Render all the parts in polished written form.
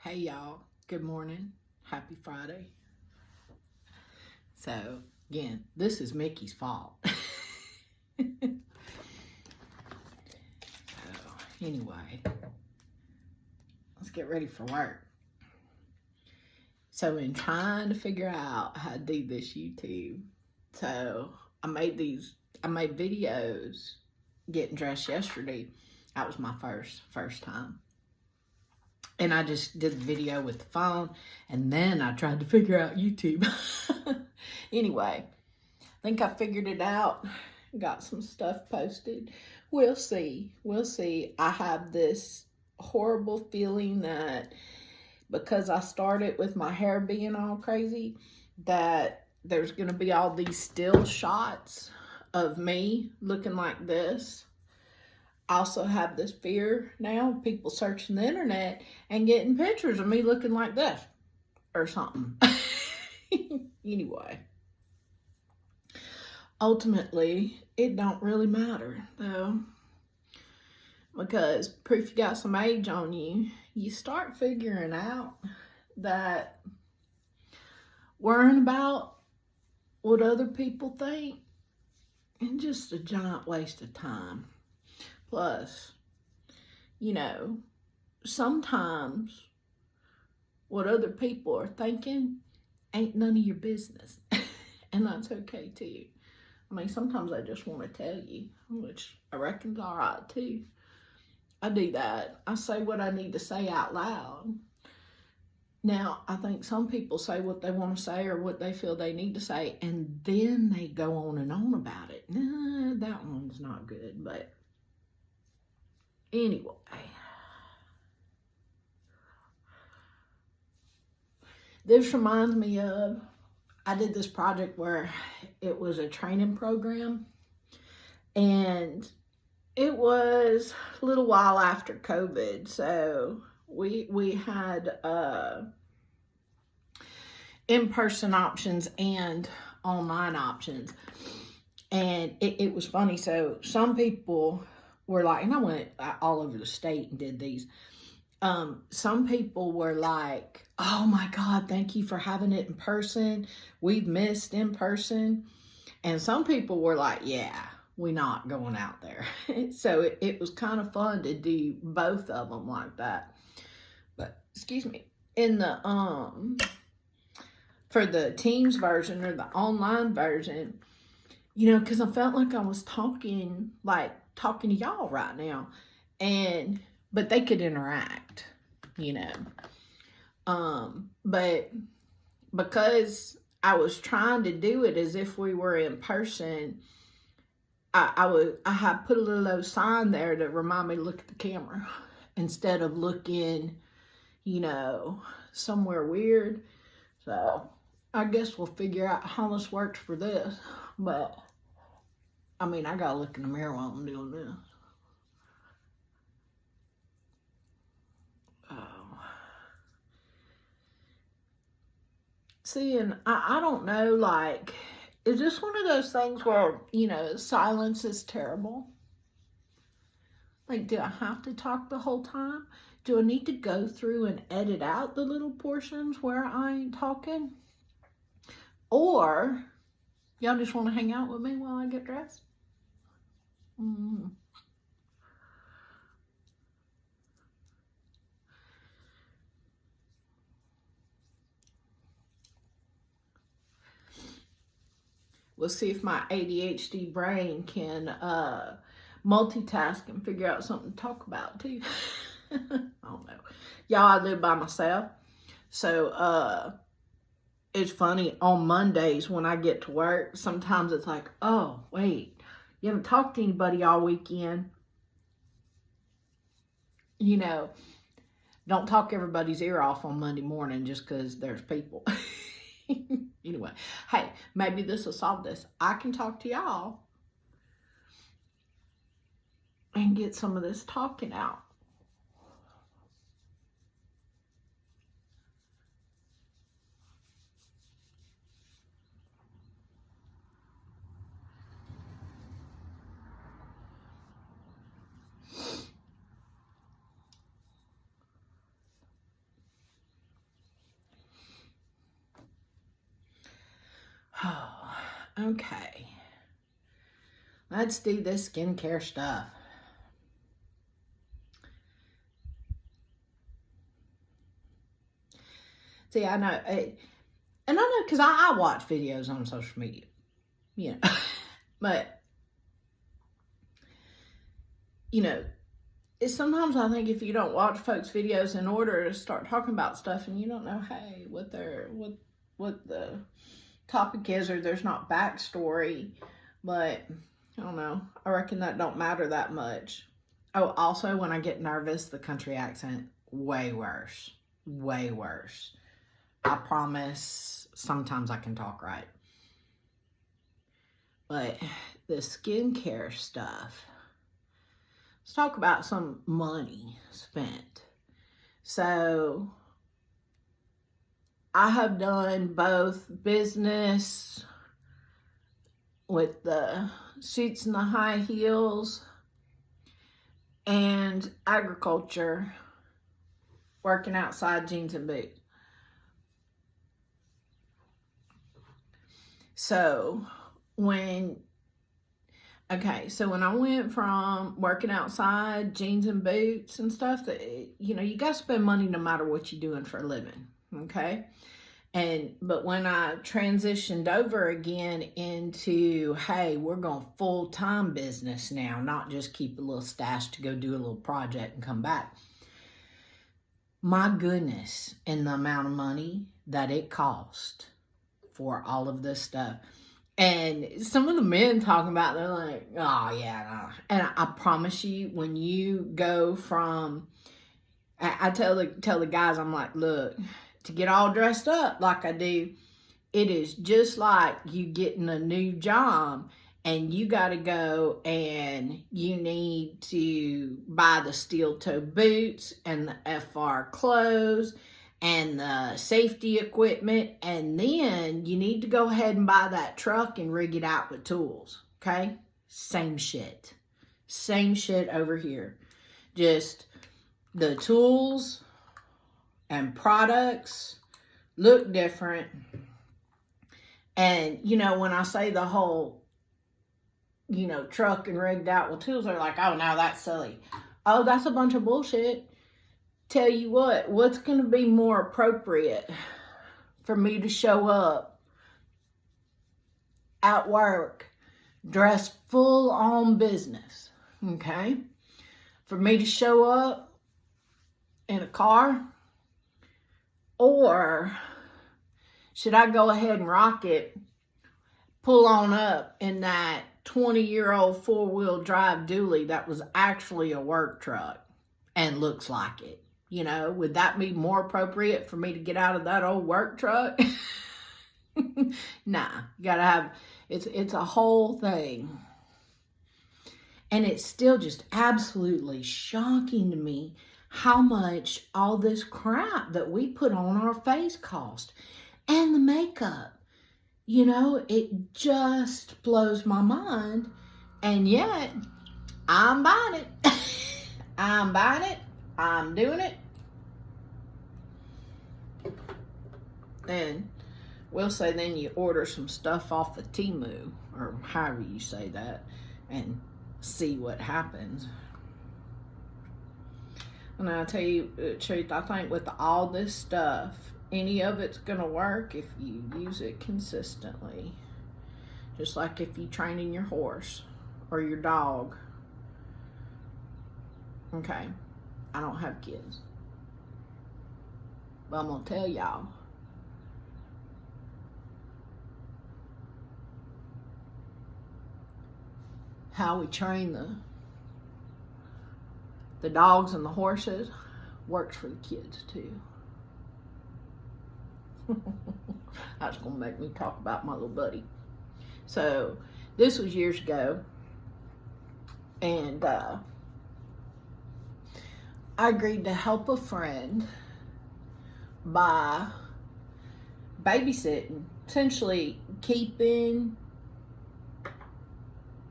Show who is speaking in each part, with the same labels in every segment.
Speaker 1: Hey y'all, good morning. Happy Friday. So, again, this is Mickey's fault. So, anyway, let's get ready for work. So, in trying to figure out how to do this YouTube, so I made videos getting dressed yesterday. That was my first time. And I just did the video with the phone, and then I tried to figure out YouTube. Anyway, I think I figured it out. Got some stuff posted. We'll see. We'll see. I have this horrible feeling that because I started with my hair being all crazy, that there's going to be all these still shots of me looking like this. I also have this fear now of people searching the internet and getting pictures of me looking like this or something. Anyway, ultimately, it don't really matter though, because proof you got some age on you, you start figuring out that worrying about what other people think is just a giant waste of time. Plus, you know, sometimes what other people are thinking ain't none of your business. And that's okay too. I mean, sometimes I just want to tell you, which I reckon's all right too. I do that. I say what I need to say out loud. Now, I think some people say what they want to say or what they feel they need to say, and then they go on and on about it. Nah, that one's not good, but anyway, this reminds me of, I did this project where it was a training program, and it was a little while after COVID, so we had in-person options and online options, and it was funny. So some people were like, and I went all over the state and did these. Some people were like, oh my God, thank you for having it in person. We've missed in person. And some people were like, yeah, we're not going out there. So it was kind of fun to do both of them like that. But excuse me, in the for the Teams version or the online version, you know, because I felt like I was talking to y'all right now, but they could interact, you know. But because I was trying to do it as if we were in person, I had put a little sign there to remind me to look at the camera instead of looking, you know, somewhere weird. So I guess we'll figure out how this works for this. But I mean, I gotta look in the mirror while I'm doing this. See, and I don't know, like, is this one of those things where, you know, silence is terrible? Like, do I have to talk the whole time? Do I need to go through and edit out the little portions where I ain't talking? Or y'all just want to hang out with me while I get dressed? We'll see if my ADHD brain can multitask and figure out something to talk about too. I don't know. Y'all, I live by myself. So it's funny, on Mondays when I get to work, sometimes it's like, oh, wait, you haven't talked to anybody all weekend. You know, don't talk everybody's ear off on Monday morning just because there's people. Anyway, hey, maybe this will solve this. I can talk to y'all and get some of this talking out. Okay. Let's do this skincare stuff. See, I know, and I know because I watch videos on social media, you know, but, you know, sometimes I think if you don't watch folks' videos in order to start talking about stuff and you don't know, hey, what the topic is, or there's not backstory, but I don't know. I reckon that don't matter that much. Oh, also, when I get nervous, the country accent, way worse. Way worse. I promise, sometimes I can talk right. But the skincare stuff, let's talk about some money spent. So, I have done both business with the suits and the high heels and agriculture, working outside, jeans and boots. So when I went from working outside, jeans and boots and stuff, that, you know, you got to spend money no matter what you're doing for a living, okay? But when I transitioned over again into, hey, we're going full-time business now, not just keep a little stash to go do a little project and come back. My goodness, and the amount of money that it cost for all of this stuff. And some of the men talking about, they're like, oh, yeah, no. And I promise you, when you go from, I tell the guys, I'm like, look, to get all dressed up like I do, it is just like you getting a new job and you got to go and you need to buy the steel toe boots and the FR clothes and the safety equipment, and then you need to go ahead and buy that truck and rig it out with tools, okay? Same shit over here. Just the tools and products look different. And, you know, when I say the whole, you know, truck and rigged out with tools, they're like, oh, now that's silly. Oh, that's a bunch of bullshit. Tell you what's going to be more appropriate for me to show up at work dressed full on business, okay? For me to show up in a car, or should I go ahead and rock it, pull on up in that 20-year-old four-wheel drive dually that was actually a work truck and looks like it? You know, would that be more appropriate for me to get out of that old work truck? Nah, you gotta have, it's a whole thing. And it's still just absolutely shocking to me how much all this crap that we put on our face cost. And the makeup, you know, it just blows my mind. And yet, I'm buying it. I'm buying it. I'm doing it. And we'll say then you order some stuff off of Temu, or however you say that, and see what happens. And I'll tell you the truth, I think with all this stuff, any of it's going to work if you use it consistently. Just like if you're training your horse or your dog. Okay, I don't have kids, but I'm going to tell y'all, how we train the dogs and the horses works for the kids too. That's going to make me talk about my little buddy. So this was years ago, and I agreed to help a friend by babysitting, essentially keeping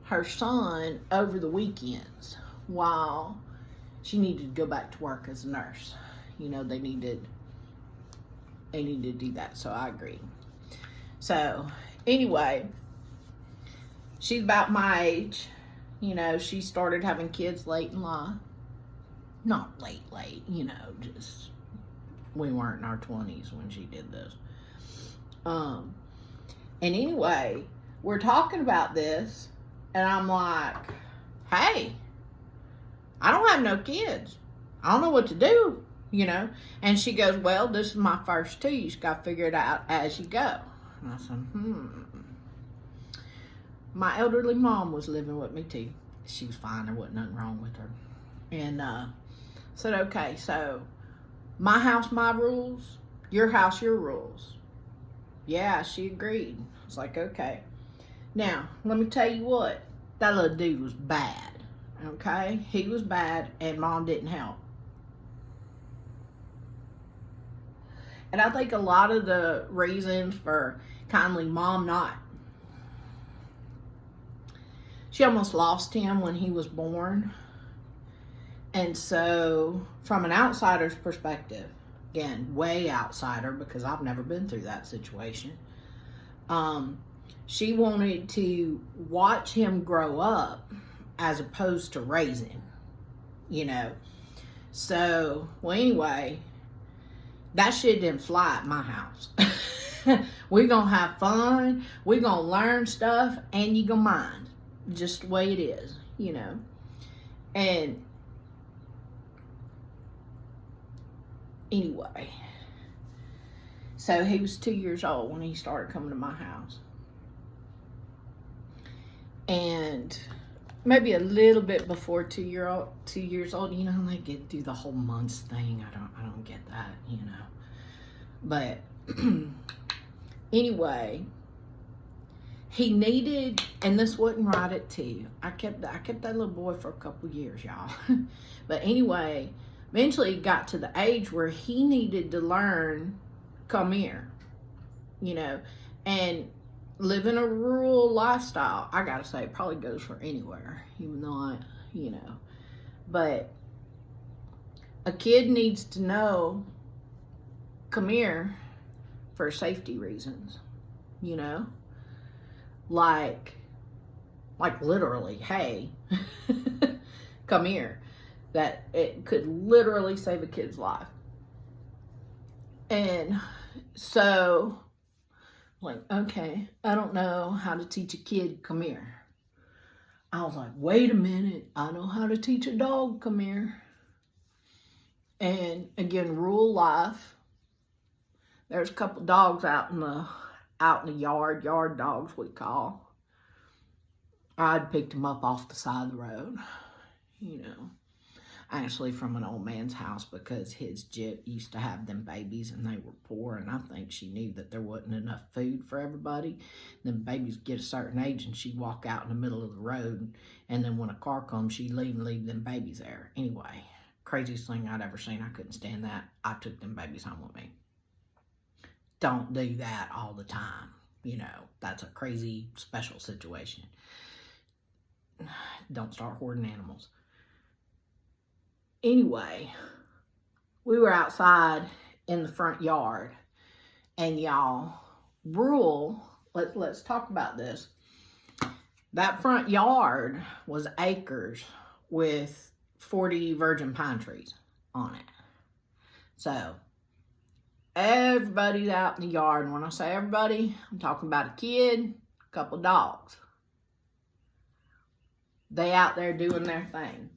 Speaker 1: her son over the weekends while she needed to go back to work as a nurse. You know, they needed to do that, so I agreed. So anyway, She's about my age. You know, she started having kids late in life. Not late, you know, just we weren't in our 20s when she did this. And anyway, we're talking about this, and I'm like, hey, I don't have no kids. I don't know what to do, you know. And she goes, well, this is my first two. You just got to figure it out as you go. And I said, My elderly mom was living with me too. She was fine. There wasn't nothing wrong with her. And said, okay, so my house, my rules. Your house, your rules. Yeah, she agreed. I was like, okay. Now, let me tell you what. That little dude was bad. Okay? He was bad, and Mom didn't help. And I think a lot of the reasons for kindly Mom not. She almost lost him when he was born. And so, from an outsider's perspective, again, way outsider, because I've never been through that situation, she wanted to watch him grow up as opposed to raise him, you know. So, well, anyway, that shit didn't fly at my house. We're going to have fun, we're going to learn stuff, and you going to mind. Just the way it is, you know. And anyway, so he was 2 years old when he started coming to my house. And maybe a little bit before 2 years old, you know, they get through the whole months thing. I don't get that, you know. But anyway, he needed, and this wasn't right at 2. I kept that little boy for a couple years, y'all. But anyway, eventually he got to the age where he needed to learn, come here, you know, and living a rural lifestyle. I gotta say, it probably goes for anywhere, even though I, you know, but a kid needs to know, come here, for safety reasons, you know, like literally, hey, come here. That it could literally save a kid's life. And so, like, okay, I don't know how to teach a kid, come here. I was like, wait a minute, I know how to teach a dog, come here. And again, rural life. There's a couple dogs out in the yard dogs we call. I'd picked them up off the side of the road, you know. Actually from an old man's house, because his Jip used to have them babies and they were poor, and I think she knew that there wasn't enough food for everybody. Then babies get a certain age and she'd walk out in the middle of the road, and then when a car comes, she'd leave them babies there. Anyway, craziest thing I'd ever seen. I couldn't stand that. I took them babies home with me. Don't do that all the time. You know, that's a crazy special situation. Don't start hoarding animals. Anyway, we were outside in the front yard, and y'all, rural, let's talk about this. That front yard was acres with 40 virgin pine trees on it. So, everybody's out in the yard, and when I say everybody, I'm talking about a kid, a couple dogs. They out there doing their thing.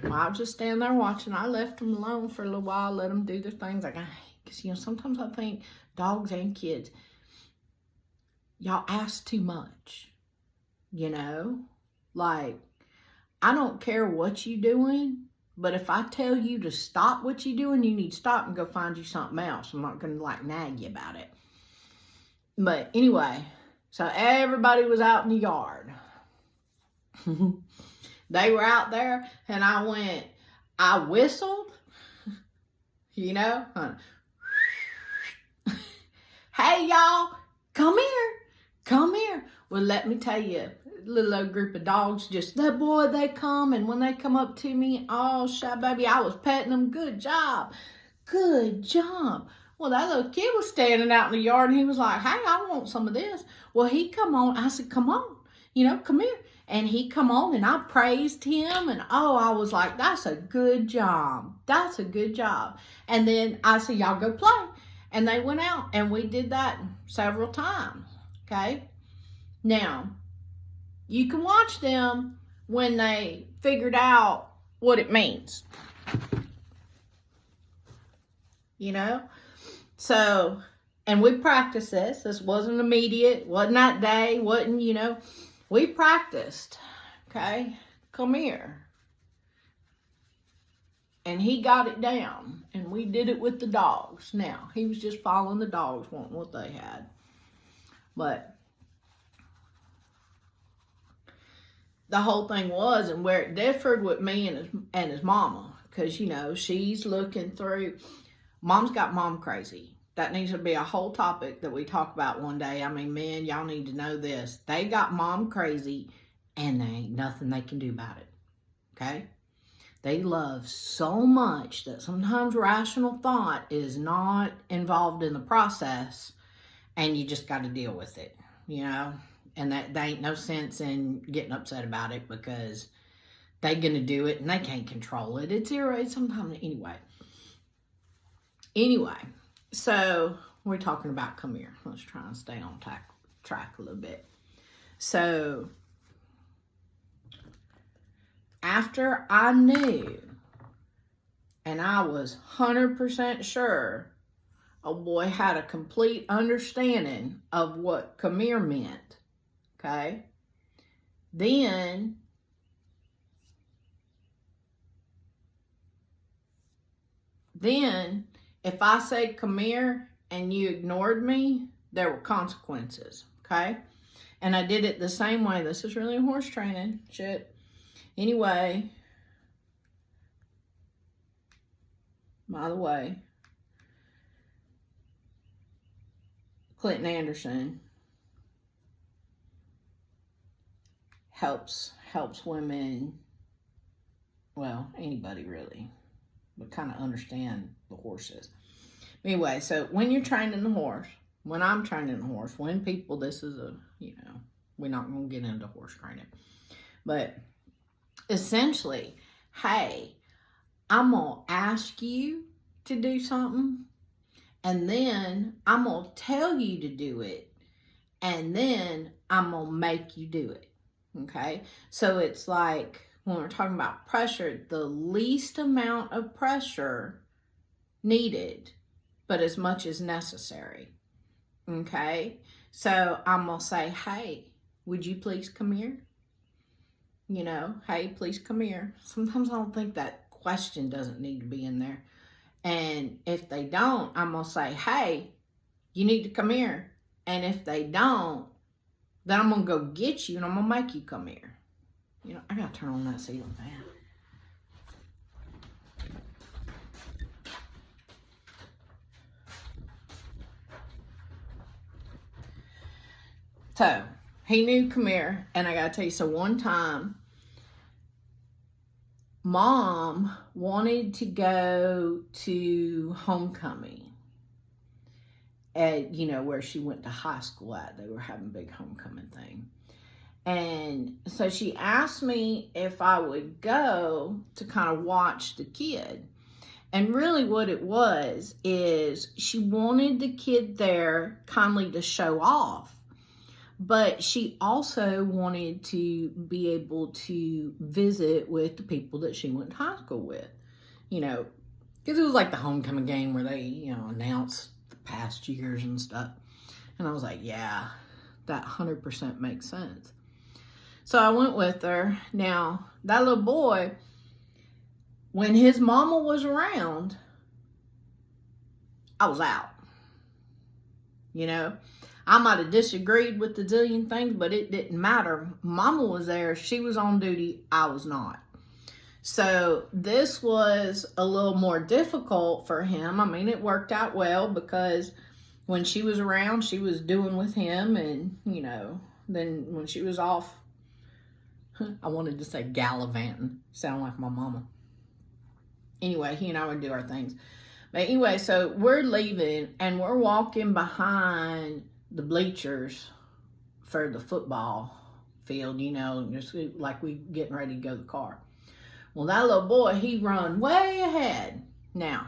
Speaker 1: Well, I was just standing there watching. I left them alone for a little while, let them do their things. Like, because, you know, sometimes I think dogs and kids, y'all ask too much, you know? Like, I don't care what you doing, but if I tell you to stop what you doing, you need to stop and go find you something else. I'm not going to, like, nag you about it. But anyway, so everybody was out in the yard. They were out there, and I whistled, you know, hey, y'all, come here. Well, let me tell you, little old group of dogs, just, that boy, they come, and when they come up to me, oh, shit, baby, I was petting them, good job. Well, that little kid was standing out in the yard, and he was like, hey, I want some of this. Well, he come on, I said, come on. come here. And he come on and I praised him. And oh, I was like, that's a good job. That's a good job. And then I said, y'all go play. And they went out and we did that several times. Okay. Now, you can watch them when they figured out what it means. So, and we practiced this. This wasn't immediate. Wasn't that day. Wasn't, we practiced. Okay. Come here. And he got it down. And we did it with the dogs. Now, he was just following the dogs, wanting what they had. But the whole thing was, and where it differed with me and his mama, because, she's looking through. Mom's got mom crazy. That needs to be a whole topic that we talk about one day. I mean, men, y'all need to know this. They got mom crazy, and there ain't nothing they can do about it. Okay? They love so much that sometimes rational thought is not involved in the process, and you just got to deal with it, And that there ain't no sense in getting upset about it because they gonna do it and they can't control it. It's irritating sometimes anyway. So we're talking about come here. Let's try and stay on track a little bit. So after I knew and I was 100% sure a boy had a complete understanding of what come here meant, okay, then if I said come here and you ignored me, there were consequences, okay? And I did it the same way. This is really horse training shit. Anyway, by the way, Clinton Anderson helps women, well, anybody really, but kind of understand the horses. Anyway, so when you're training the horse, when I'm training the horse, when people, this is we're not going to get into horse training, but essentially, hey, I'm going to ask you to do something, and then I'm going to tell you to do it, and then I'm going to make you do it, okay? So it's like, when we're talking about pressure, the least amount of pressure needed, but as much as necessary, okay? So I'm going to say, hey, would you please come here? Hey, please come here. Sometimes I don't think that question doesn't need to be in there. And if they don't, I'm going to say, hey, you need to come here. And if they don't, then I'm going to go get you and I'm going to make you come here. I got to turn on that ceiling fan. So, he knew come here, and I got to tell you, so one time, Mom wanted to go to homecoming at, where she went to high school at. They were having a big homecoming thing. And so she asked me if I would go to kind of watch the kid. And really what it was is she wanted the kid there kindly to show off. But she also wanted to be able to visit with the people that she went to high school with. Because it was like the homecoming game where they, announced the past years and stuff. And I was like, yeah, that 100% makes sense. So I went with her. Now, that little boy, when his mama was around, I was out. I might have disagreed with the zillion things, but it didn't matter. Mama was there. She was on duty. I was not. So this was a little more difficult for him. I mean, it worked out well because when she was around, she was doing with him. And, then when she was off, I wanted to say gallivanting. Sound like my mama. Anyway, he and I would do our things. But anyway, so we're leaving and we're walking behind the bleachers for the football field, you know, just like we getting ready to go to the car. Well, that little boy, he run way ahead. Now,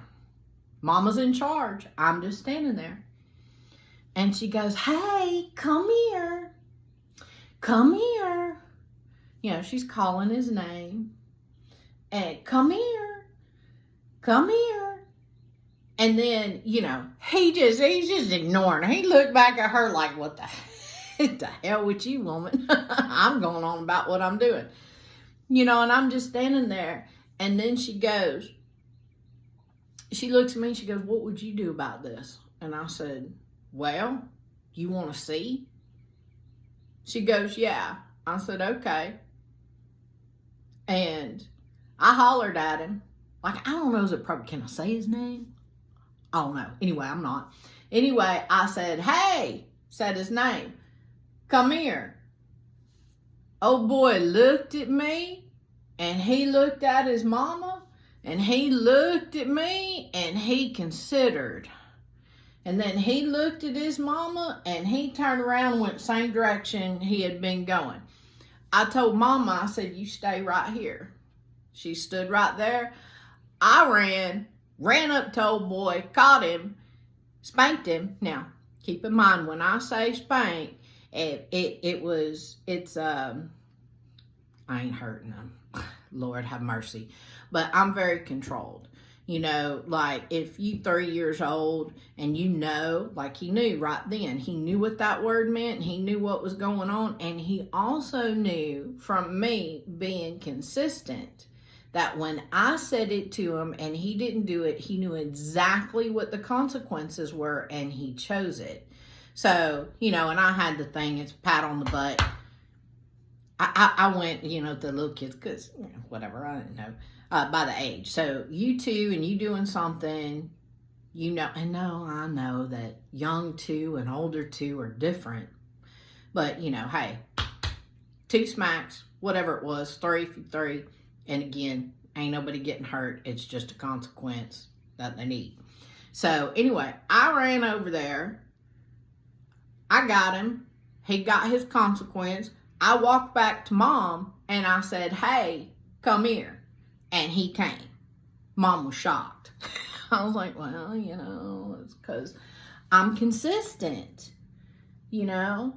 Speaker 1: Mama's in charge. I'm just standing there. And she goes, hey, come here. Come here. You know, she's calling his name. And come here. Come here. And then, you know, he's just ignoring her. He looked back at her like, what the hell with you, woman? I'm going on about what I'm doing. You know, and I'm just standing there. And then she looks at me and she goes, what would you do about this? And I said, well, you want to see? She goes, yeah. I said, okay. And I hollered at him. Like, I don't know, can I say his name? I don't know. Anyway, I'm not. Anyway, I said, hey, said his name. Come here. Old boy looked at me, and he looked at his mama, and he looked at me, and he considered. And then he looked at his mama, and he turned around and went the same direction he had been going. I told Mama, I said, you stay right here. She stood right there. I ran up to old boy, caught him, spanked him. Now, keep in mind, when I say spank, I ain't hurting him. Lord have mercy. But I'm very controlled. You know, like if you 3 years old and you know, like he knew right then, he knew what that word meant. He knew what was going on. And he also knew from me being consistent that when I said it to him and he didn't do it, he knew exactly what the consequences were and he chose it. So, you know, and I had the thing, it's a pat on the butt. I went, you know, the little kids, because, you know, whatever, I didn't know, by the age. So you two and you doing something, you know, and no, I know that young two and older two are different. But, you know, hey, 2 smacks, whatever it was, 3 for 3. And again, ain't nobody getting hurt. It's just a consequence that they need. So anyway, I ran over there. I got him. He got his consequence. I walked back to Mom and I said, hey, come here. And he came. Mom was shocked. I was like, well, you know, it's because I'm consistent, you know.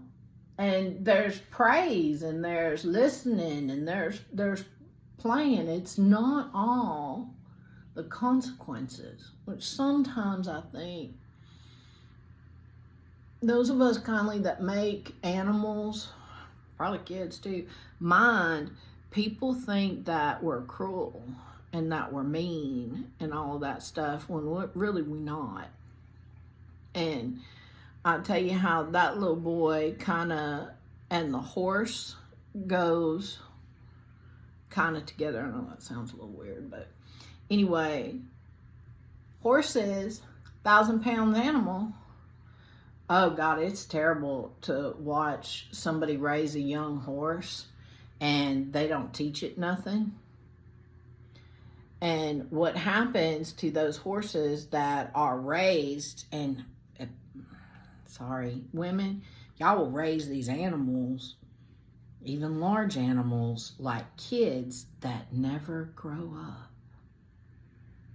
Speaker 1: And there's praise and there's listening and there's playing. It's not all the consequences, which sometimes I think those of us kindly that make animals, probably kids too, mind, people think that we're cruel and that we're mean and all of that stuff when really we're not. And I'll tell you how that little boy and the horse goes kind of together. I know that sounds a little weird, but anyway, horses, 1,000-pound animal. Oh God, it's terrible to watch somebody raise a young horse and they don't teach it nothing. And what happens to those horses that are raised, and sorry, women, y'all will raise these animals, even large animals, like kids that never grow up.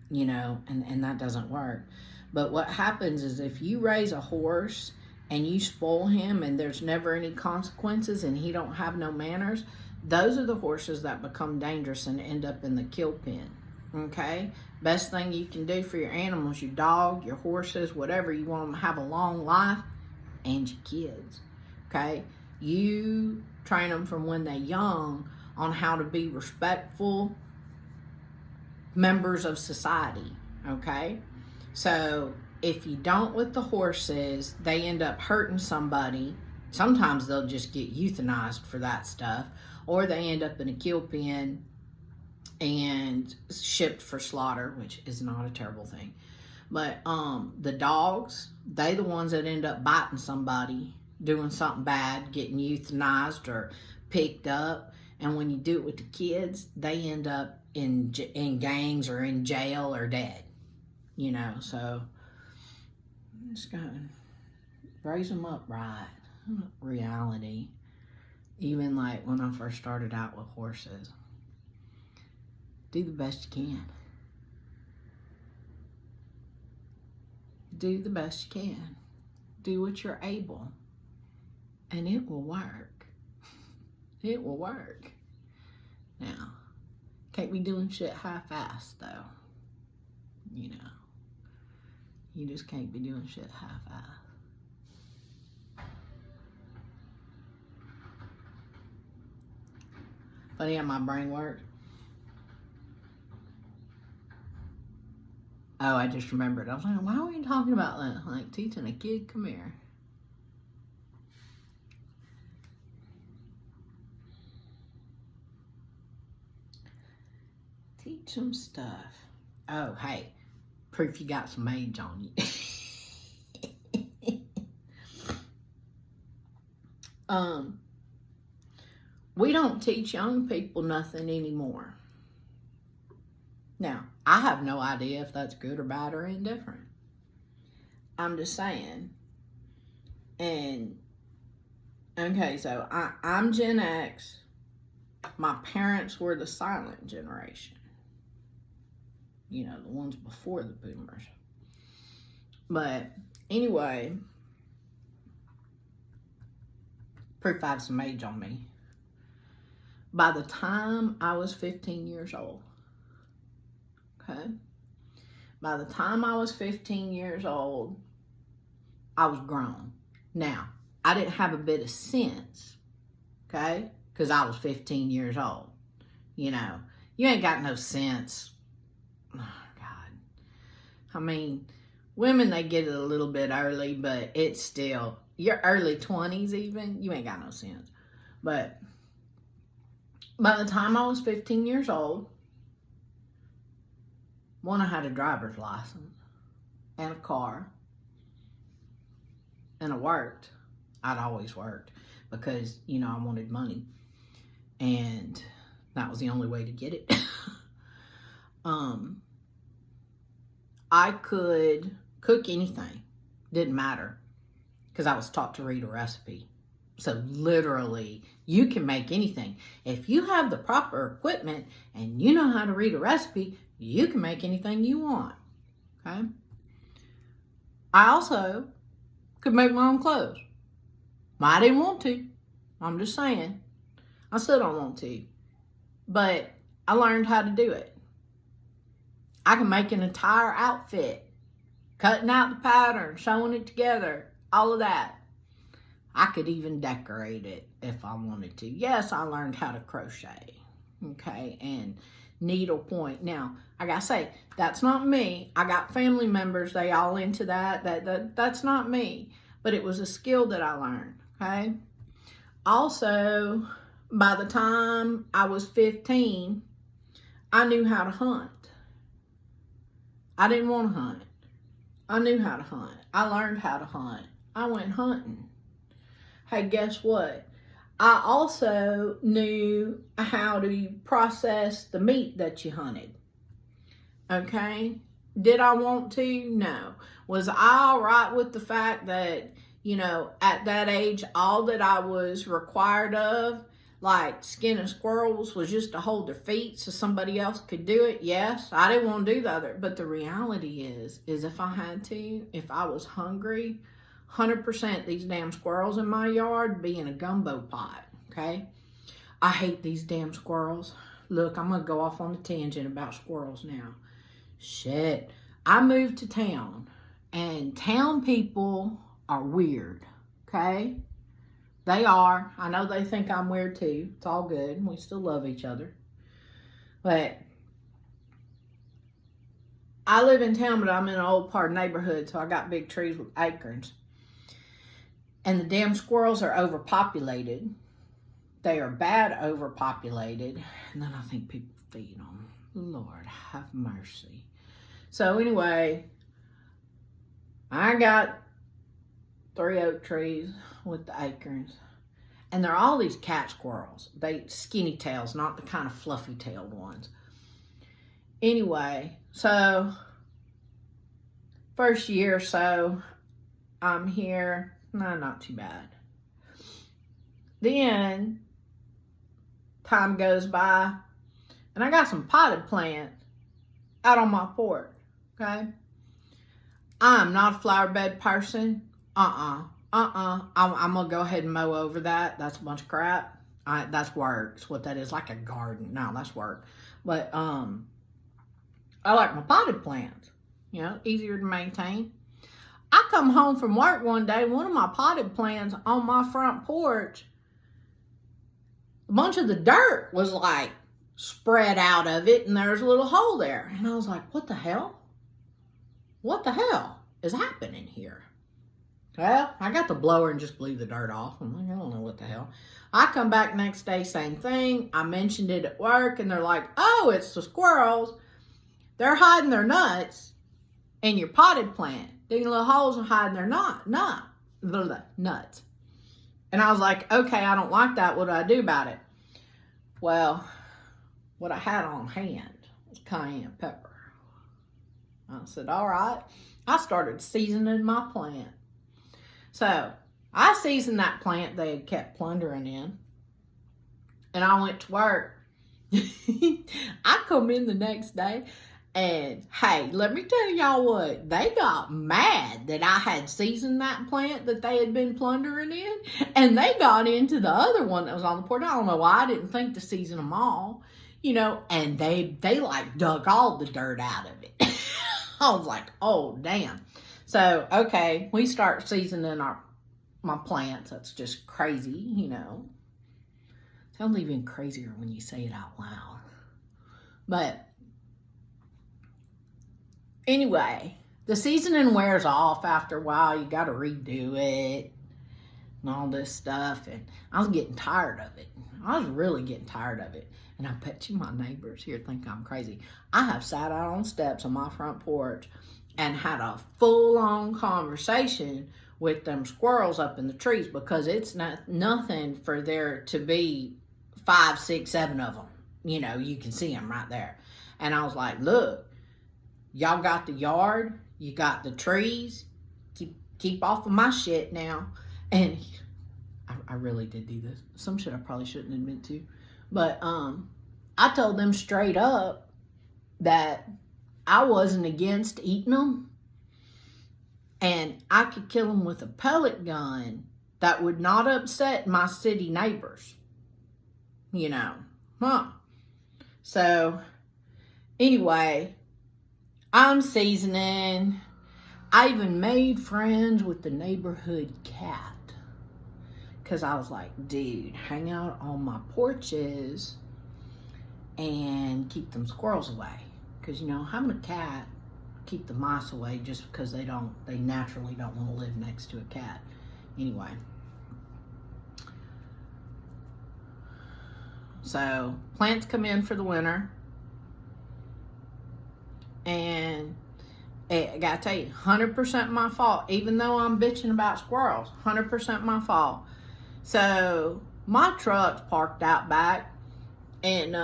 Speaker 1: You know, and that doesn't work. But what happens is if you raise a horse and you spoil him and there's never any consequences and he don't have no manners, those are the horses that become dangerous and end up in the kill pen. Okay? Best thing you can do for your animals, your dog, your horses, whatever, you want them to have a long life, and your kids. Okay? You train them from when they're young on how to be respectful members of society. Okay? So if you don't with the horses, they end up hurting somebody. Sometimes they'll just get euthanized for that stuff, or they end up in a kill pen and shipped for slaughter, which is not a terrible thing. But the dogs, they the ones that end up biting somebody, doing something bad, getting euthanized or picked up. And when you do it with the kids, they end up in gangs or in jail or dead. You know, so just gotta raise them up right. Reality. Even like when I first started out with horses, do the best you can. Do the best you can. Do what you're able. And it will work. It will work. Now, can't be doing shit half-assed though. You know. You just can't be doing shit half-assed. Funny how my brain works. Oh, I just remembered. I was like, why are we talking about that? Like teaching a kid, come here. Teach them stuff. Oh, hey, proof you got some age on you. We don't teach young people nothing anymore. Now, I have no idea if that's good or bad or indifferent. I'm just saying. And, okay, so I'm Gen X. My parents were the silent generation. You know, the ones before the boomers. But, anyway, proof I have some age on me. By the time I was 15 years old, okay? By the time I was 15 years old, I was grown. Now, I didn't have a bit of sense, okay? Because I was 15 years old. You know, you ain't got no sense. Oh, God. I mean, women, they get it a little bit early, but it's still, your early 20s even, you ain't got no sense. But by the time I was 15 years old, one, I had a driver's license and a car, and I worked. I'd always worked because, you know, I wanted money, and that was the only way to get it. I could cook anything. Didn't matter because I was taught to read a recipe. So literally, you can make anything. If you have the proper equipment and you know how to read a recipe, you can make anything you want, okay? I also could make my own clothes. I didn't want to. I'm just saying. I still don't want to. But I learned how to do it. I can make an entire outfit. Cutting out the pattern, sewing it together, all of that. I could even decorate it if I wanted to. Yes, I learned how to crochet, okay, and needlepoint. Now, I gotta say, that's not me. I got family members, they all into that. That's not me, but it was a skill that I learned, okay? Also, by the time I was 15, I knew how to hunt. I didn't want to hunt. I knew how to hunt. I learned how to hunt. I went hunting. Hey, guess what? I also knew how to process the meat that you hunted. Okay? Did I want to? No. Was I all right with the fact that, you know, at that age, all that I was required of, like skinning squirrels, was just to hold their feet so somebody else could do it? Yes. I didn't want to do the other. But the reality is if I had to, if I was hungry, 100% these damn squirrels in my yard be in a gumbo pot, okay? I hate these damn squirrels. Look, I'm going to go off on a tangent about squirrels now. Shit. I moved to town, and town people are weird, okay? They are. I know they think I'm weird too. It's all good. We still love each other. But I live in town, but I'm in an old part neighborhood, so I got big trees with acorns. And the damn squirrels are overpopulated. They are bad overpopulated. And then I think people feed them. Lord, have mercy. So anyway, I got 3 oak trees with the acorns. And they're all these cat squirrels. They skinny tails, not the kind of fluffy tailed ones. Anyway, so first year or so, I'm here. No, not too bad. Then time goes by, and I got some potted plants out on my porch, okay? I'm not a flower bed person. I'm going to go ahead and mow over that. That's a bunch of crap. That's work. It's what that is, like a garden. No, that's work. But I like my potted plants. You know, easier to maintain. I come home from work one day, one of my potted plants on my front porch, a bunch of the dirt was like spread out of it, and there's a little hole there. And I was like, what the hell? What the hell is happening here? Well, I got the blower and just blew the dirt off. I'm like, I don't know what the hell. I come back next day, same thing. I mentioned it at work, and they're like, oh, it's the squirrels. They're hiding their nuts in your potted plant. Digging little holes and hiding their nuts. And I was like, okay, I don't like that. What do I do about it? Well, what I had on hand was cayenne pepper. I said, all right. I started seasoning my plant. So I seasoned that plant they had kept plundering in. And I went to work. I come in the next day. And, hey, let me tell y'all what, they got mad that I had seasoned that plant that they had been plundering in. And they got into the other one that was on the porch. I don't know why I didn't think to season them all, you know. And they like dug all the dirt out of it. I was like, oh, damn. So, okay, we start seasoning my plants. That's just crazy, you know. Sounds even crazier when you say it out loud. But anyway, the seasoning wears off after a while. You got to redo it and all this stuff. And I was getting tired of it. I was really getting tired of it. And I bet you my neighbors here think I'm crazy. I have sat out on steps on my front porch and had a full-on conversation with them squirrels up in the trees, because it's nothing for there to be 5, 6, 7 of them. You know, you can see them right there. And I was like, look, y'all got the yard, you got the trees, keep off of my shit now. And I really did do this. Some shit I probably shouldn't admit to. But I told them straight up that I wasn't against eating them. And I could kill them with a pellet gun that would not upset my city neighbors. You know. So, anyway, I'm seasoning. I even made friends with the neighborhood cat. Because I was like, dude, hang out on my porches and keep them squirrels away. Because, you know, having a cat, keep the mice away just because they naturally don't want to live next to a cat. Anyway. So, plants come in for the winter. And I gotta tell you, 100% my fault. Even though I'm bitching about squirrels, 100% my fault. So, my truck's parked out back. And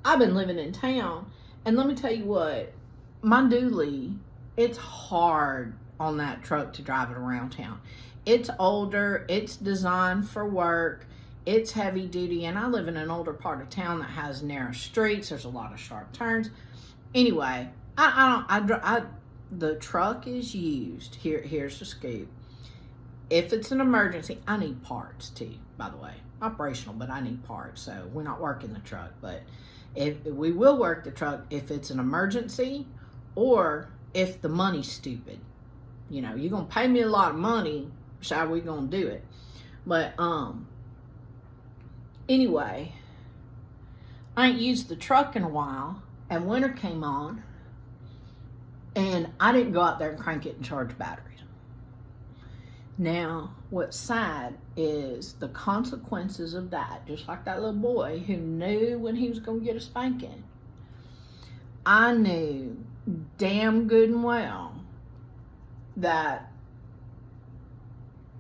Speaker 1: I've been living in town. And let me tell you what, my dually, it's hard on that truck to drive it around town. It's older, it's designed for work, it's heavy duty, and I live in an older part of town that has narrow streets. There's a lot of sharp turns. Anyway, the truck is used. Here's the scoop. If it's an emergency, I need parts too, by the way. Operational, but I need parts, so we're not working the truck. But if we will work the truck if it's an emergency, or if the money's stupid. You know, you're going to pay me a lot of money, so how we going to do it? But, anyway, I ain't used the truck in a while, and winter came on, and I didn't go out there and crank it and charge batteries. Now, what's sad is the consequences of that, just like that little boy who knew when he was going to get a spanking. I knew damn good and well that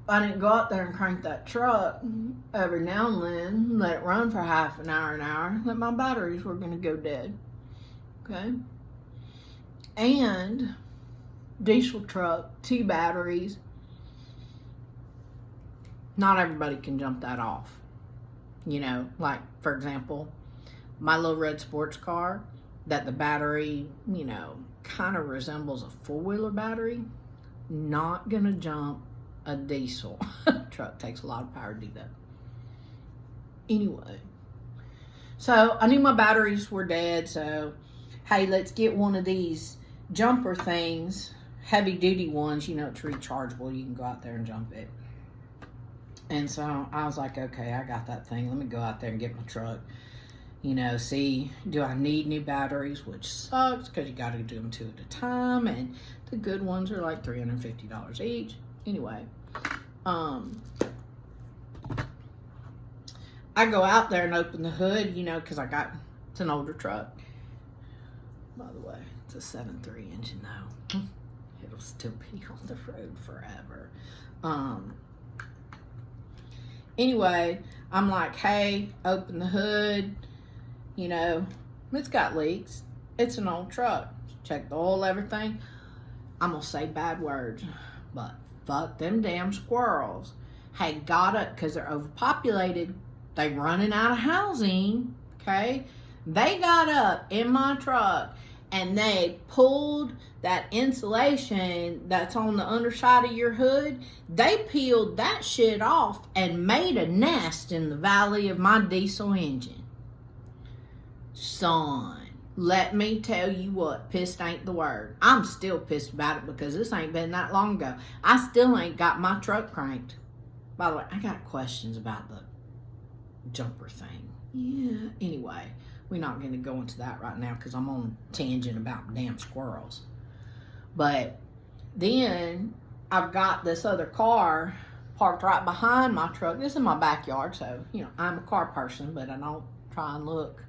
Speaker 1: I didn't go out there and crank that truck every now and then, let it run for half an hour, that my batteries were going to go dead. Okay? And diesel truck, 2 batteries. Not everybody can jump that off. You know, like, for example, my little red sports car, that the battery, you know, kind of resembles a four-wheeler battery, not gonna jump a diesel truck. Takes a lot of power to do that. Anyway, so I knew my batteries were dead, so hey, let's get one of these jumper things, heavy duty ones, you know, it's rechargeable. You can go out there and jump it. And so I was like, okay, I got that thing. Let me go out there and get my truck. You know, see, do I need new batteries? Which sucks because you got to do them 2 at a time. And the good ones are like $350 each. Anyway, I go out there and open the hood, you know, because it's an older truck. By the way, it's a 7.3 engine though. It'll still be on the road forever. Anyway, I'm like, hey, open the hood. You know, it's got leaks. It's an old truck. Check the oil, everything. I'm going to say bad words, but fuck them damn squirrels. Hey, got it, because they're overpopulated. They running out of housing, okay? They got up in my truck and they pulled that insulation that's on the underside of your hood. They peeled that shit off and made a nest in the valley of my diesel engine. Son, let me tell you what, pissed ain't the word. I'm still pissed about it because this ain't been that long ago. I still ain't got my truck cranked. By the way, I got questions about the jumper thing. Yeah, anyway, we're not going to go into that right now because I'm on a tangent about damn squirrels. But then I've got this other car parked right behind my truck. This is my backyard, so, you know, I'm a car person, but I don't try and look,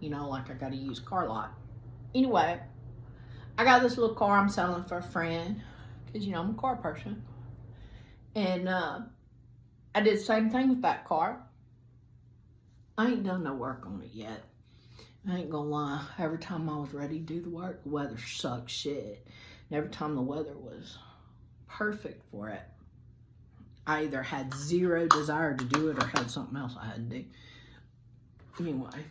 Speaker 1: you know, like I got to use a car lot. Anyway, I got this little car I'm selling for a friend because, you know, I'm a car person. And I did the same thing with that car. I ain't done no work on it yet. I ain't gonna lie. Every time I was ready to do the work, the weather sucked shit. And every time the weather was perfect for it, I either had zero desire to do it or had something else I had to do. Anyway.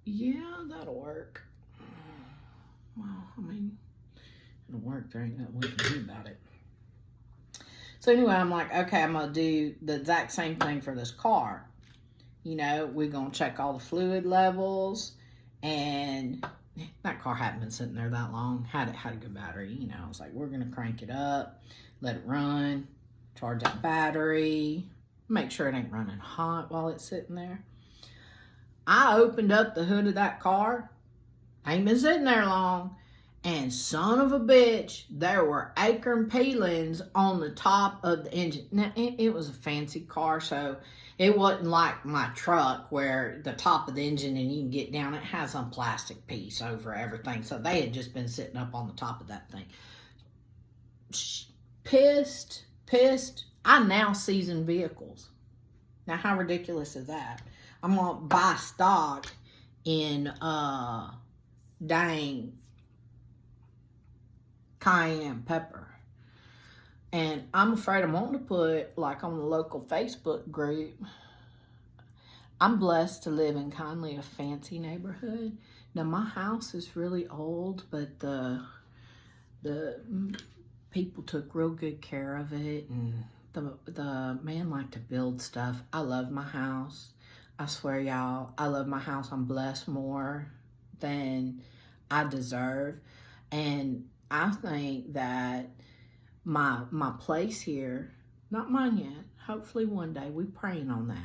Speaker 1: Yeah, that'll work. Well, I mean, it'll work. There ain't nothing we can do about it. So anyway, I'm like, okay, I'm going to do the exact same thing for this car. You know, we're going to check all the fluid levels. And that car hadn't been sitting there that long. Had a good battery. You know, I was like, we're going to crank it up, let it run, charge that battery, make sure it ain't running hot while it's sitting there. I opened up the hood of that car. Ain't been sitting there long. And son of a bitch, there were acorn peelings on the top of the engine. Now, it was a fancy car, so it wasn't like my truck where the top of the engine and you can get down. It has some plastic piece over everything. So they had just been sitting up on the top of that thing. Pissed. I now season vehicles. Now, how ridiculous is that? I'm going to buy stock in dang cayenne pepper. And I'm afraid I'm wanting to put, like, on the local Facebook group, I'm blessed to live in kindly a fancy neighborhood. Now, my house is really old, but the people took real good care of it, and the man liked to build stuff. I love my house. I swear, y'all, I love my house. I'm blessed more than I deserve. And I think that my place here, not mine yet, hopefully one day, we praying on that.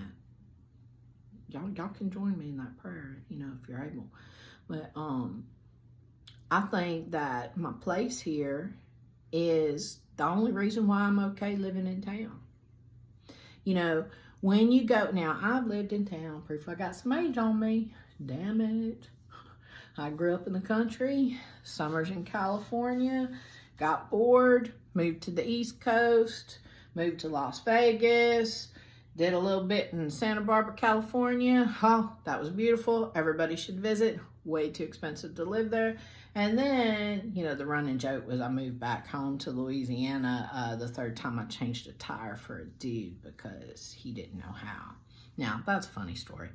Speaker 1: Y'all can join me in that prayer, you know, if you're able. But I think that my place here is the only reason why I'm okay living in town. You know, when you go, now I've lived in town, proof I got some age on me, damn it. I grew up in the country, summers in California, got bored, moved to the East Coast, moved to Las Vegas, did a little bit in Santa Barbara, California. Oh, that was beautiful. Everybody should visit. way too expensive to live there. And then, you know, the running joke was I moved back home to Louisiana the third time I changed a tire for a dude because he didn't know how. Now, that's a funny story.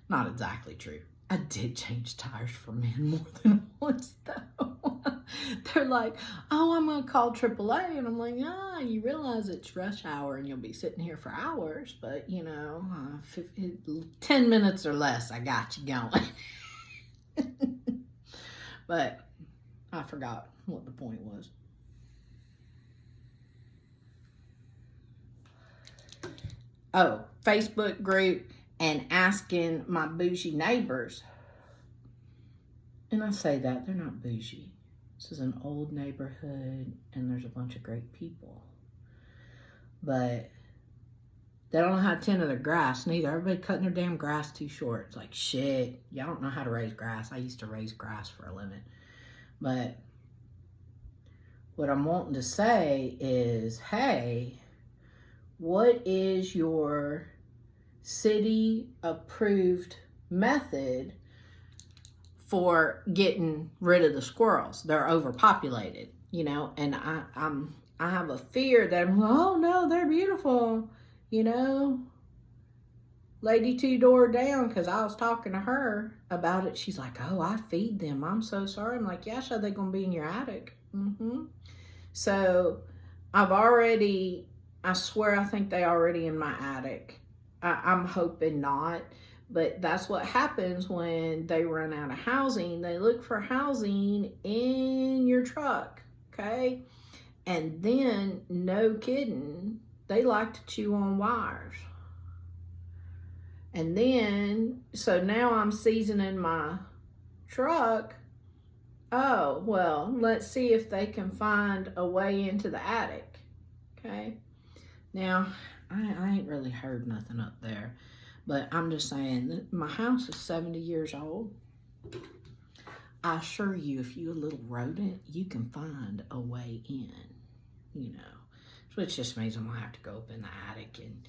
Speaker 1: Not exactly true. I did change tires for men more than once, though. They're like, oh, I'm going to call AAA. And I'm like, you realize it's rush hour and you'll be sitting here for hours. But, you know, 10 minutes or less, I got you going. But I forgot what the point was. Oh, Facebook group and asking my bougie neighbors. And I say that, they're not bougie. This is an old neighborhood and there's a bunch of great people. But they don't know how to tend to their grass neither. Everybody cutting their damn grass too short. It's like, shit, y'all don't know how to raise grass. I used to raise grass for a living. But what I'm wanting to say is, hey, what is your city approved method for getting rid of the squirrels? They're overpopulated, you know, and I have a fear that, oh no, they're beautiful, you know. Lady 2 door down, because I was talking to her about it. She's like, oh, I feed them. I'm so sorry. I'm like, yeah, so they're going to be in your attic. So I swear I think they already in my attic. I'm hoping not. But that's what happens when they run out of housing. They look for housing in your truck, okay? And then, no kidding, they like to chew on wires. And then, so now I'm seasoning my truck. Oh, well, let's see if they can find a way into the attic, okay? Now, I ain't really heard nothing up there. But I'm just saying that my house is 70 years old. I assure you, if you're a little rodent, you can find a way in, you know. Which just means I'm going to have to go up in the attic and,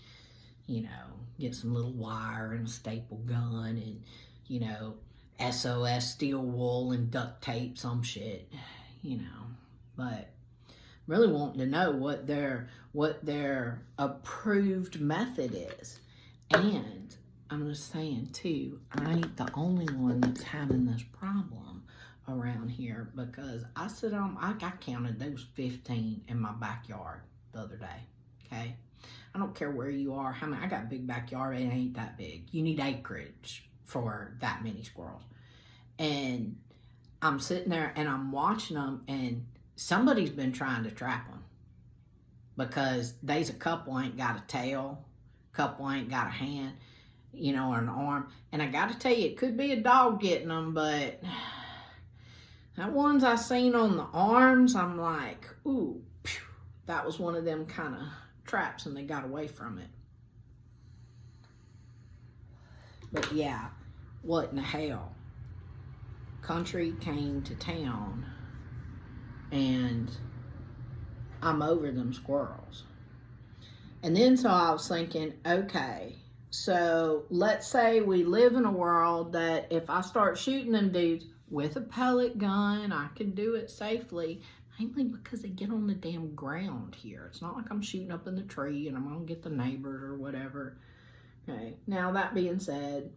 Speaker 1: you know, get some little wire and a staple gun and, you know, SOS steel wool and duct tape, some shit, you know. But really wanting to know what their approved method is. And I'm just saying, too, I ain't the only one that's having this problem around here because I counted those 15 in my backyard the other day, okay? I don't care where you are. I got a big backyard. It ain't that big. You need acreage for that many squirrels. And I'm sitting there and I'm watching them and somebody's been trying to trap them because there's a couple ain't got a tail. Couple ain't got a hand, you know, or an arm. And I got to tell you, it could be a dog getting them, but that ones I seen on the arms, I'm like, ooh, phew, that was one of them kind of traps and they got away from it. But yeah, what in the hell? Country came to town and I'm over them squirrels. And then so I was thinking, okay, so let's say we live in a world that if I start shooting them dudes with a pellet gun, I can do it safely, mainly because they get on the damn ground here. It's not like I'm shooting up in the tree and I'm going to get the neighbors or whatever. Okay, now that being said,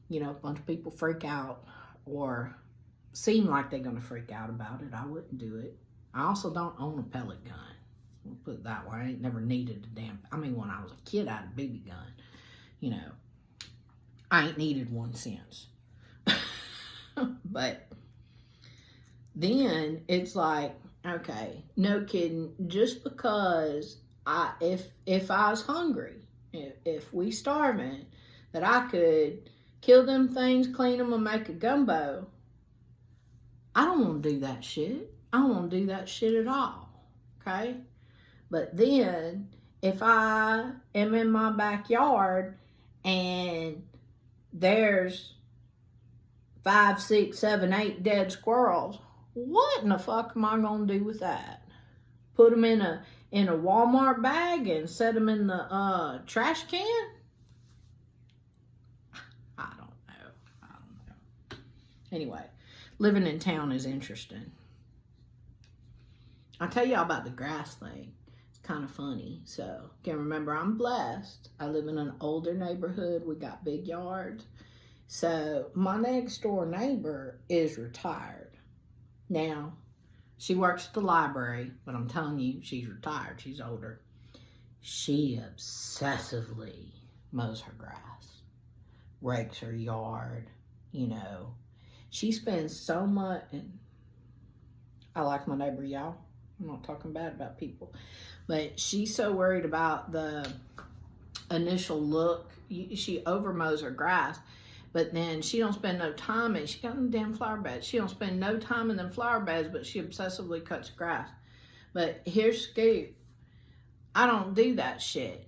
Speaker 1: you know, a bunch of people freak out or seem like they're going to freak out about it. I wouldn't do it. I also don't own a pellet gun. We'll put it that way. I ain't never needed a damn, when I was a kid, I had a BB gun. You know, I ain't needed one since. But then it's like, okay, no kidding, just because if I was hungry, if we starving, that I could kill them things, clean them, and make a gumbo, I don't want to do that shit. I don't want to do that shit at all, okay? But then, if I am in my backyard and there's 5, 6, 7, 8 dead squirrels, what in the fuck am I going to do with that? Put them in a Walmart bag and set them in the trash can? I don't know. Anyway, living in town is interesting. I'll tell y'all about the grass thing. It's kind of funny. So, again, remember, I'm blessed. I live in an older neighborhood. We got big yards. So, my next door neighbor is retired. Now, she works at the library, but I'm telling you, she's retired. She's older. She obsessively mows her grass, rakes her yard, you know. She spends so much, and I like my neighbor, y'all. I'm not talking bad about people. But she's so worried about the initial look. She overmows her grass, but then she don't spend no time in. She got them damn flower beds. She don't spend no time in them flower beds, but she obsessively cuts grass. But here's scoop. I don't do that shit.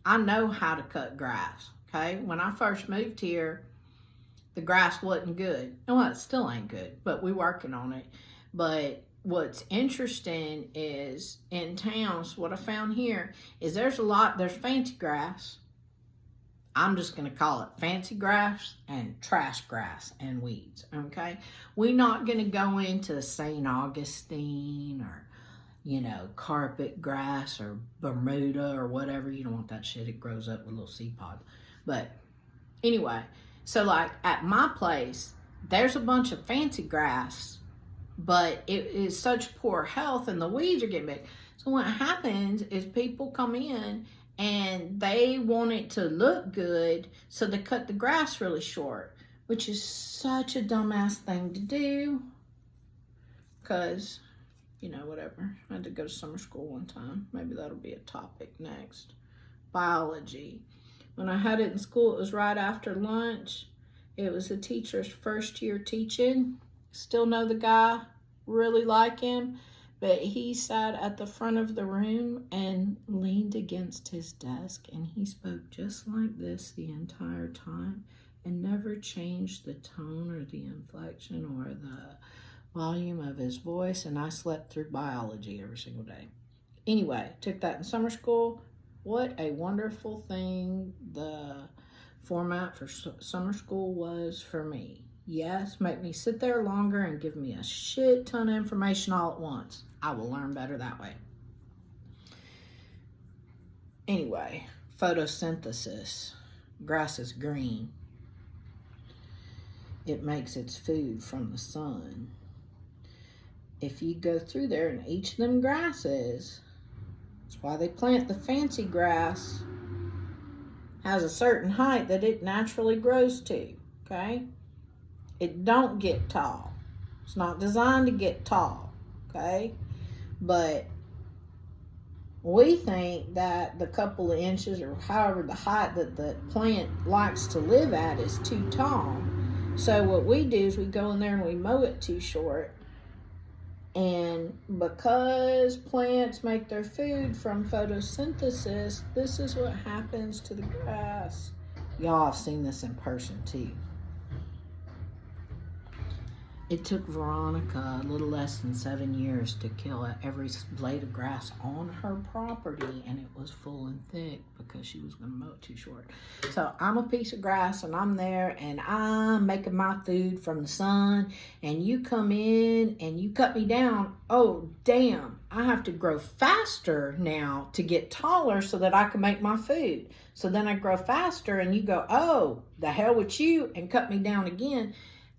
Speaker 1: I know how to cut grass, okay? When I first moved here, the grass wasn't good. Well, it still ain't good, but we're working on it. But what's interesting is in towns, what I found here is there's fancy grass. I'm just going to call it fancy grass and trash grass and weeds, okay? We're not going to go into St. Augustine or, you know, carpet grass or Bermuda or whatever. You don't want that shit. It grows up with little seed pods. But anyway, so like at my place, there's a bunch of fancy grass, but it is such poor health and the weeds are getting big. So what happens is people come in and they want it to look good, so they cut the grass really short, which is such a dumbass thing to do because, you know, whatever. I had to go to summer school one time. Maybe that'll be a topic next. Biology. When I had it in school, it was right after lunch. It was a teacher's first year teaching. Still know the guy, really like him, but he sat at the front of the room and leaned against his desk, and he spoke just like this the entire time and never changed the tone or the inflection or the volume of his voice, and I slept through biology every single day. Anyway, took that in summer school. What a wonderful thing the format for summer school was for me. Yes, make me sit there longer and give me a shit ton of information all at once. I will learn better that way. Anyway, photosynthesis. Grass is green. It makes its food from the sun. If you go through there and each of them grasses, that's why they plant the fancy grass, has a certain height that it naturally grows to, okay? It don't get tall. It's not designed to get tall, okay? But we think that the couple of inches or however the height that the plant likes to live at is too tall. So what we do is we go in there and we mow it too short. And because plants make their food from photosynthesis, this is what happens to the grass. Y'all have seen this in person too. It took Veronica a little less than 7 years to kill every blade of grass on her property, and it was full and thick because she was going to mow it too short. So I'm a piece of grass, and I'm there, and I'm making my food from the sun, and you come in and you cut me down. Oh, damn, I have to grow faster now to get taller so that I can make my food. So then I grow faster, and you go, oh, the hell with you, and cut me down again.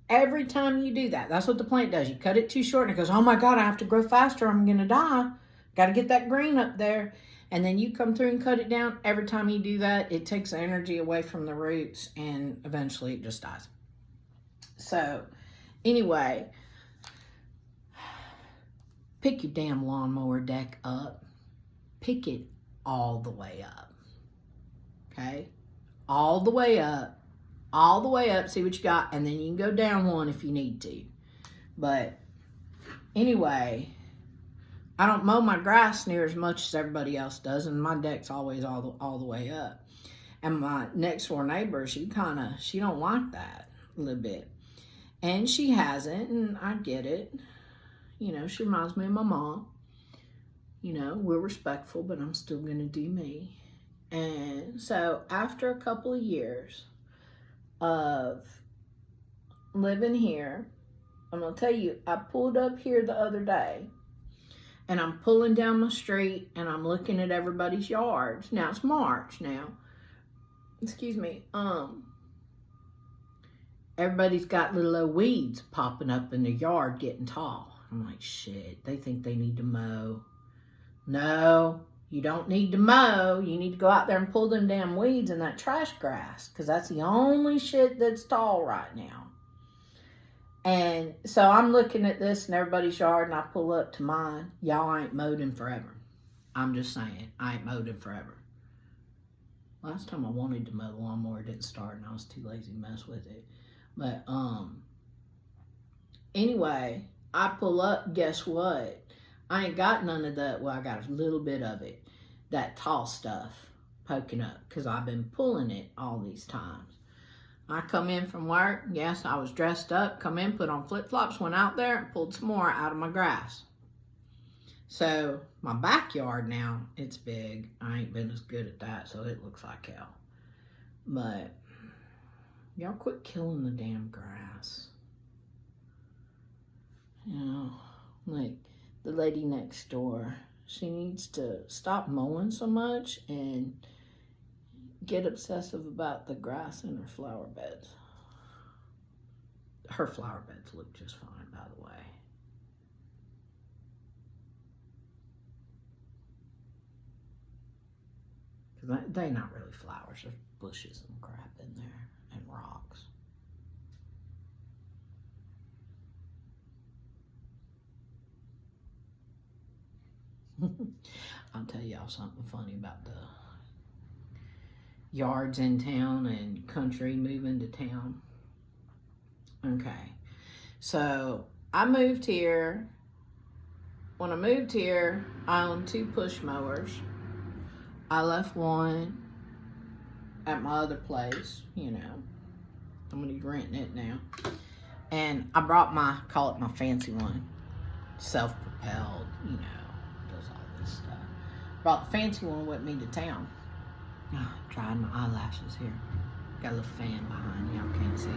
Speaker 1: Every time you do that, that's what the plant does. You cut it too short and it goes, oh my God, I have to grow faster. I'm going to die. Got to get that green up there. And then you come through and cut it down. Every time you do that, it takes the energy away from the roots and eventually it just dies. So anyway, pick your damn lawnmower deck up. Pick it all the way up. Okay? All the way up. All the way up, see what you got, and then you can go down one if you need to. But anyway, I don't mow my grass near as much as everybody else does, and my deck's always all the way up. And my next door neighbor, she don't like that a little bit. And she hasn't, and I get it. You know, she reminds me of my mom. You know, we're respectful, but I'm still going to do me. And so after a couple of years of living here, I'm going to tell you, I pulled up here the other day, and I'm pulling down my street, and I'm looking at everybody's yards. Now, it's March now. Excuse me. Everybody's got little old weeds popping up in the yard getting tall. I'm like, shit, they think they need to mow. No, you don't need to mow. You need to go out there and pull them damn weeds and that trash grass, because that's the only shit that's tall right now. And so I'm looking at this in everybody's yard, and I pull up to mine. Y'all ain't mowed in forever. I'm just saying, I ain't mowed in forever. Last time I wanted to mow the lawnmower, it didn't start, and I was too lazy to mess with it. But anyway, I pull up, guess what? I ain't got none of that. Well, I got a little bit of it, that tall stuff poking up, because I've been pulling it all these times. I come in from work. Yes, I was dressed up, come in, put on flip-flops, went out there and pulled some more out of my grass. So my backyard now, it's big. I ain't been as good at that, so it looks like hell. But y'all quit killing the damn grass. You know, like the lady next door, she needs to stop mowing so much and get obsessive about the grass in her flower beds. Her flower beds look just fine, by the way. Because they're not really flowers. There's bushes and crap in there and rocks. I'll tell y'all something funny about the yards in town and country moving to town. Okay, so I moved here. When I moved here, I owned 2 push mowers. I left one at my other place, you know. Somebody's renting it now. And I brought call it my fancy one. Self-propelled, you know, does all this stuff. Brought the fancy one with me to town. Oh, drying my eyelashes here. Got a little fan behind, y'all can't see.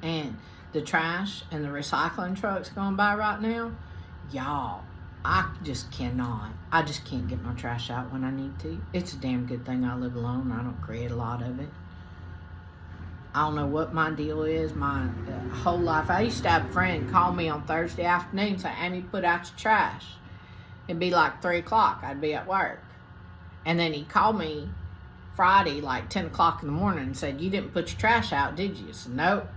Speaker 1: And the trash and the recycling trucks going by right now, y'all, I just can't get my trash out when I need to. It's a damn good thing I live alone. I don't create a lot of it. I don't know what my deal is. My whole life, I used to have a friend call me on Thursday afternoon and say, Amy, put out your trash. It'd be like 3 o'clock. I'd be at work. And then he'd call me Friday, like 10 o'clock in the morning, and said, you didn't put your trash out, did you? I said, nope.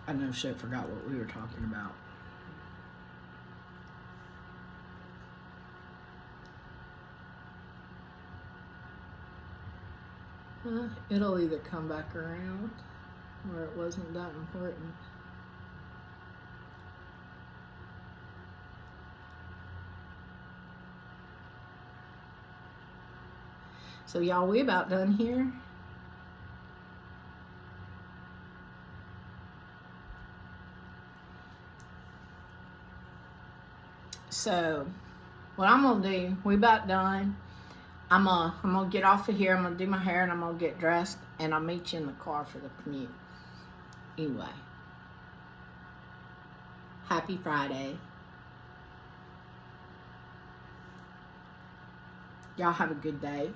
Speaker 1: I no shit forgot what we were talking about. It'll either come back around or it wasn't that important. So y'all, we about done here. So what I'm gonna do, we about done. I'm gonna get off of here. I'm gonna do my hair and I'm gonna get dressed, and I'll meet you in the car for the commute. Anyway, happy Friday. Y'all have a good day.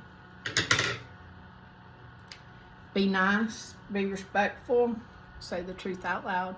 Speaker 1: Be nice, be respectful, say the truth out loud.